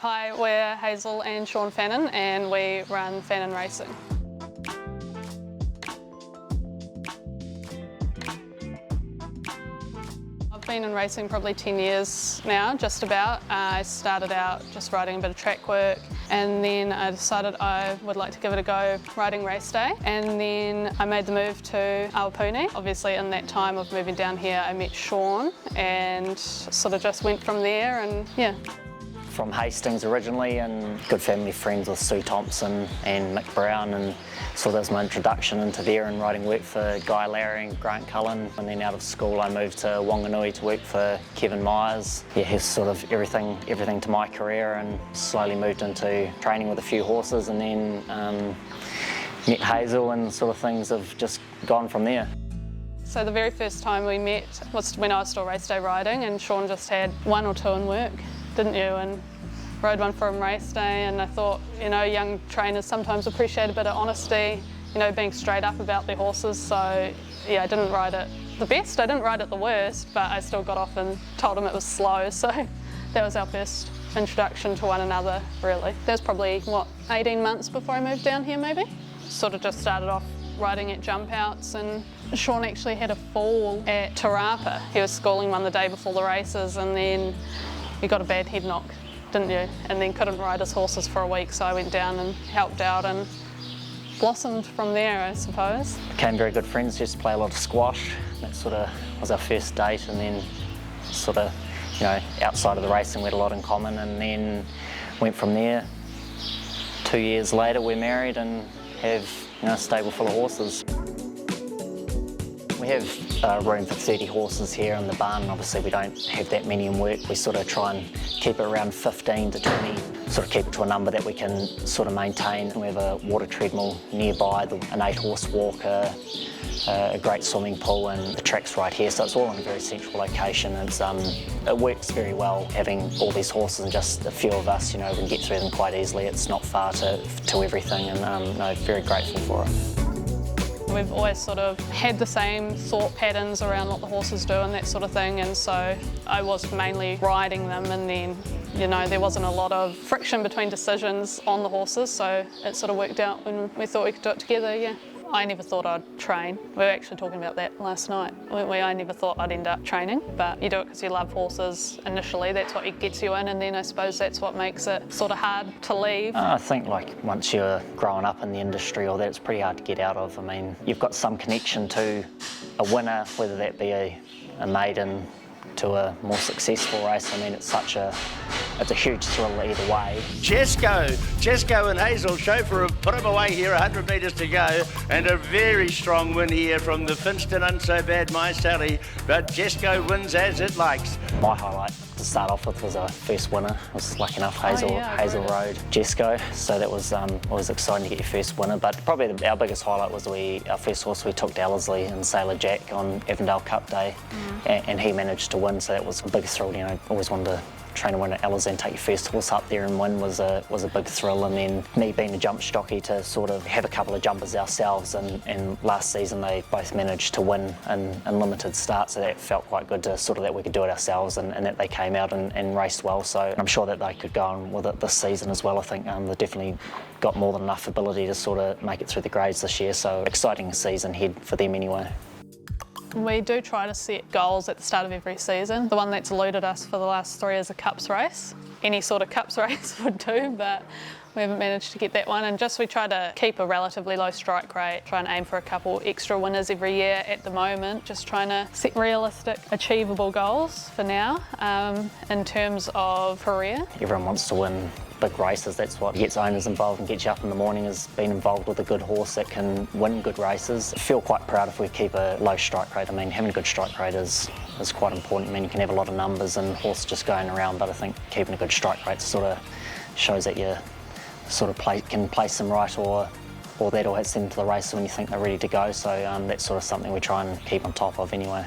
Hi, we're Hazel and Shaun Fannin and we run Fannin Racing. I've been in racing probably 10 years now, just about. I started out just riding a bit of track work and then I decided I would like to give it a go riding race day, and then I made the move to Awapuni. Obviously in that time of moving down here I met Shaun and sort of just went from there, and yeah. From Hastings originally, and good family friends with Sue Thompson and Mick Brown, and so that was my introduction into there and riding work for Guy Larry and Grant Cullen. And then out of school I moved to Wanganui to work for Kevin Myers. Yeah, he's sort of everything to my career, and slowly moved into training with a few horses, and then met Hazel, and sort of things have just gone from there. So the very first time we met was when I was still race day riding, and Shaun just had one or two in work, didn't you? And rode one for him race day, and I thought, you know, young trainers sometimes appreciate a bit of honesty, you know, being straight up about their horses. So yeah, I didn't ride it the best, I didn't ride it the worst, but I still got off and told him it was slow. So that was our first introduction to one another, really. That was probably, what, 18 months before I moved down here maybe? Sort of just started off riding at jump outs, and Shaun actually had a fall at Te Rapa. He was schooling one the day before the races, and then he got a bad head knock, didn't you? And then couldn't ride his horses for a week, so I went down and helped out and blossomed from there, I suppose. Became very good friends, used to play a lot of squash. That sort of was our first date, and then sort of, you know, outside of the racing we had a lot in common, and then went from there. 2 years later we're married and have, you know, a stable full of horses. We have room for 30 horses here in the barn, and obviously we don't have that many in work. We sort of try and keep it around 15 to 20, sort of keep it to a number that we can sort of maintain. We have a water treadmill nearby, an 8-horse walker, a great swimming pool, and the track's right here, so it's all in a very central location. It works very well having all these horses and just a few of us, you know, we can get through them quite easily. It's not far to everything, and no, very grateful for it. We've always sort of had the same thought patterns around what the horses do and that sort of thing, and so I was mainly riding them, and then, you know, there wasn't a lot of friction between decisions on the horses, so it sort of worked out when we thought we could do it together, yeah. I never thought I'd train. We were actually talking about that last night. I never thought I'd end up training, but you do it because you love horses initially. That's what gets you in, and then I suppose that's what makes it sort of hard to leave. I think like once you're growing up in the industry or that, it's pretty hard to get out of. I mean, you've got some connection to a winner, whether that be a maiden to a more successful race. I mean, it's a huge thrill either way. Jesco and Hazel chauffeur have put him away here, 100 metres to go, and a very strong win here from the Finston Unso Bad My Sally, but Jesco wins as it likes. My highlight to start off with was our first winner. I was lucky enough, Hazel rode Jesco, so that was always exciting to get your first winner. But probably our biggest highlight was our first horse we took to Ellerslie and Sailor Jack on Avondale Cup Day, and he managed to win, so that was a big thrill. You know, always wanted to train to win at Ellerslie and take your first horse up there and win was a big thrill. And then me being a jump jockey to sort of have a couple of jumpers ourselves, and last season they both managed to win in limited start, so that felt quite good to sort of that we could do it ourselves, and that they came out and raced well. So I'm sure that they could go on with it this season as well. I think they've definitely got more than enough ability to sort of make it through the grades this year, so exciting season ahead for them anyway. We do try to set goals at the start of every season. The one that's eluded us for the last 3 is a Cups race. Any sort of Cups race would do, but we haven't managed to get that one. And just we try to keep a relatively low strike rate, try and aim for a couple extra winners every year at the moment, just trying to set realistic, achievable goals for now. In terms of career, everyone wants to win big races. That's what gets owners involved and gets you up in the morning, is being involved with a good horse that can win good races. I feel quite proud if we keep a low strike rate. I mean, having a good strike rate is quite important. I mean, you can have a lot of numbers and horse just going around, but I think keeping a good strike rate sort of shows that you sort of can place them right, or that, or hits them to the race when you think they're ready to go. So that's sort of something we try and keep on top of anyway.